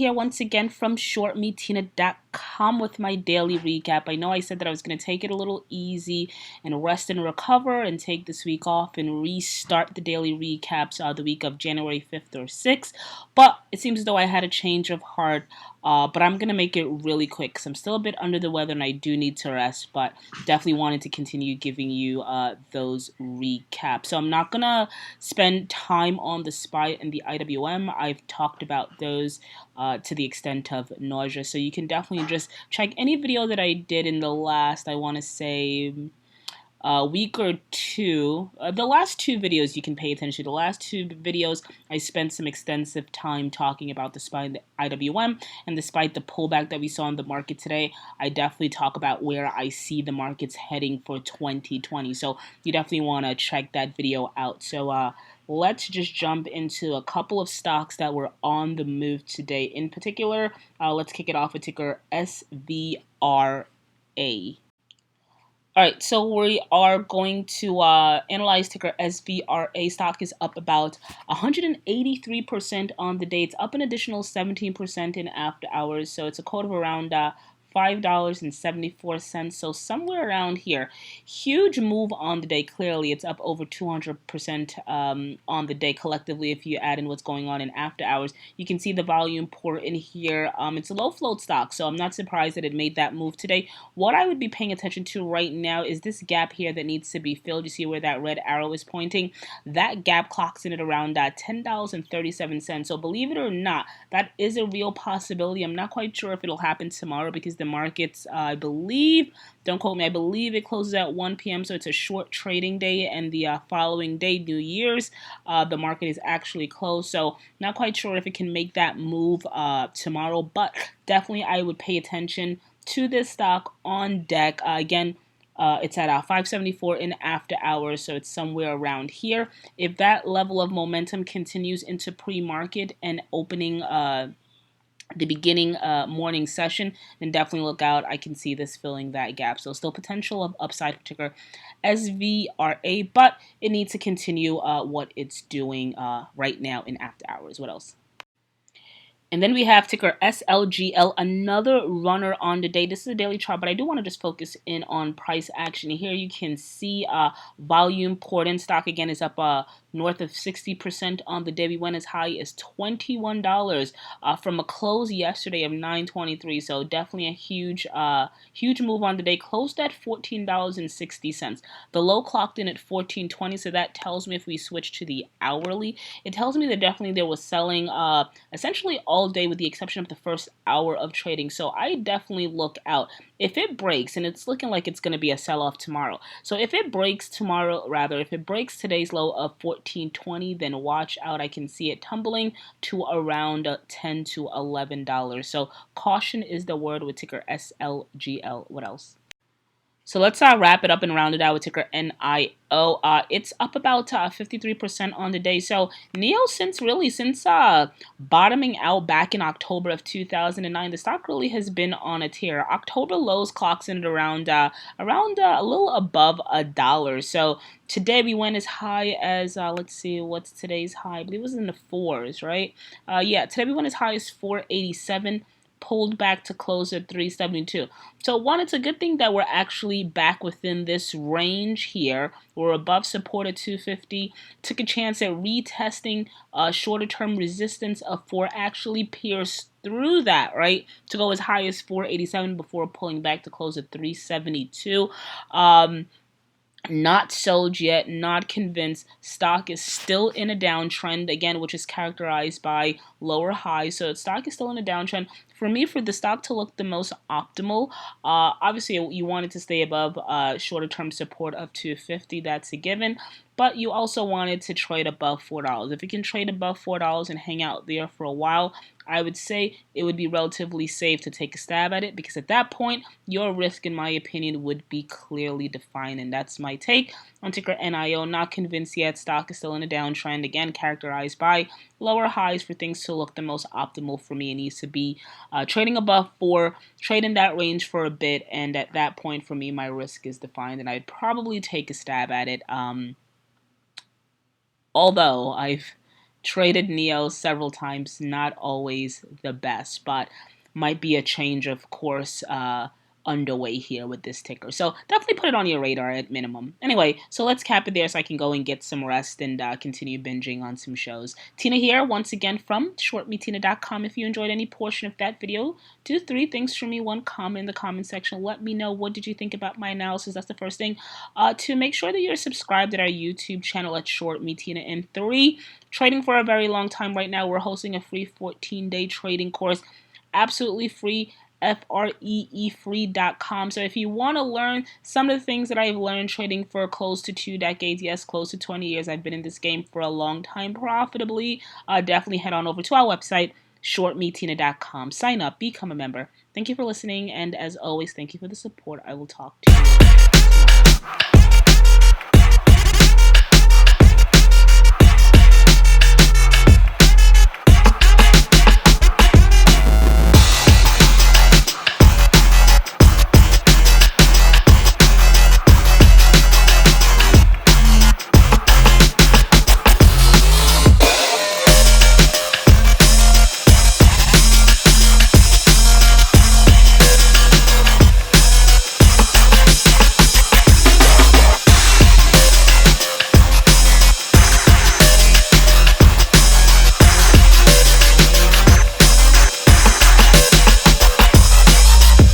here once again from ShortMeTina.com with my daily recap. I know I said that I was going to take it a little easy and rest and recover and take this week off and restart the daily recaps the week of January 5th or 6th, but it seems as though I had a change of heart. But I'm going to make it really quick because I'm still a bit under the weather and I do need to rest, but definitely wanted to continue giving you those recaps. So I'm not going to spend time on the SPY and the IWM. I've talked about those to the extent of nausea. So you can definitely just check any video that I did in the last, I want to say, week or two. The last two videos you can pay attention to. The last two videos I spent some extensive time talking about the SPY and the IWM, and despite the pullback that we saw in the market today, I definitely talk about where I see the markets heading for 2020. So you definitely want to check that video out. So let's just jump into a couple of stocks that were on the move today. In particular, let's kick it off with ticker SVRA. All right, so we are going to analyze ticker SVRA. Stock is up about 183% on the day. It's up an additional 17% in after hours, so it's a quote of around $5.74, so somewhere around here. Huge move on the day. Clearly, it's up over 200% on the day collectively. If you add in what's going on in after hours, you can see the volume pour in here. It's a low float stock, so I'm not surprised that it made that move today. What I would be paying attention to right now is this gap here that needs to be filled. You see where that red arrow is pointing? That gap clocks in at around $10.37. So believe it or not, that is a real possibility. I'm not quite sure if it'll happen tomorrow because the markets, I believe, don't quote me, I believe it closes at 1 p.m. So it's a short trading day, and the following day, New Year's, the market is actually closed. So not quite sure if it can make that move tomorrow, but definitely I would pay attention to this stock on deck. Again, it's at 574 in after hours, so it's somewhere around here. If that level of momentum continues into pre-market and opening the beginning morning session, then definitely look out. I can see this filling that gap. So still potential of upside for ticker SVRA, but it needs to continue what it's doing right now in after hours. What else? And then we have ticker SLGL, another runner on the day. This is a daily chart, but I do want to just focus in on price action. Here you can see volume poured in. Stock again is up north of 60% on the day. We went as high as $21 from a close yesterday of $9.23. So definitely a huge move on the day. Closed at $14.60. The low clocked in at $14.20. So that tells me, if we switch to the hourly, it tells me that definitely there was selling essentially all day with the exception of the first hour of trading. So I definitely look out. If it breaks, and it's looking like it's going to be a sell-off tomorrow. So if it breaks tomorrow, rather, if it breaks today's low of $14.20, then watch out. I can see it tumbling to around $10 to $11. So caution is the word with ticker SLGL. What else? So let's wrap it up and round it out with ticker NIO. It's up about 53% on the day. So NIO, since bottoming out back in October of 2009, the stock really has been on a tear. October lows clocks in at around a little above $1. So today we went as high as let's see, what's today's high? I believe it was in the fours, right? Yeah, today we went as high as 487. Pulled back to close at 372. So one, it's a good thing that we're actually back within this range here. We're above support at 250. Took a chance at retesting shorter term resistance of 4, actually pierced through that, right, to go as high as 487 before pulling back to close at 372. Not sold yet, not convinced. Stock is still in a downtrend, again, which is characterized by lower highs. So stock is still in a downtrend. For me, for the stock to look the most optimal, obviously you want it to stay above shorter term support of 250. That's a given. But you also wanted to trade above $4. If you can trade above $4 and hang out there for a while, I would say it would be relatively safe to take a stab at it, because at that point, your risk, in my opinion, would be clearly defined. And that's my take on ticker NIO. Not convinced yet. Stock is still in a downtrend, again, characterized by lower highs. For things to look the most optimal for me, it needs to be trading above 4, trade in that range for a bit, and at that point, for me, my risk is defined, and I'd probably take a stab at it. Although I've Traded Neo several times, not always the best, but might be a change of course underway here with this ticker. So definitely put it on your radar at minimum. Anyway, so let's cap it there so I can go and get some rest and continue binging on some shows. Tina here, once again from ShortMeTina.com. If you enjoyed any portion of that video, do three things for me. One, comment in the comment section. Let me know what did you think about my analysis. That's the first thing. To make sure that you're subscribed at our YouTube channel at ShortMeTina. And three, trading for a very long time right now. We're hosting a free 14-day trading course. Absolutely free. FREE.com. So if you want to learn some of the things that I've learned trading for close to 2 decades, yes, close to 20 years, I've been in this game for a long time profitably, definitely head on over to our website, ShortMeTina.com. Sign up, become a member. Thank you for listening, and as always, thank you for the support. I will talk to you.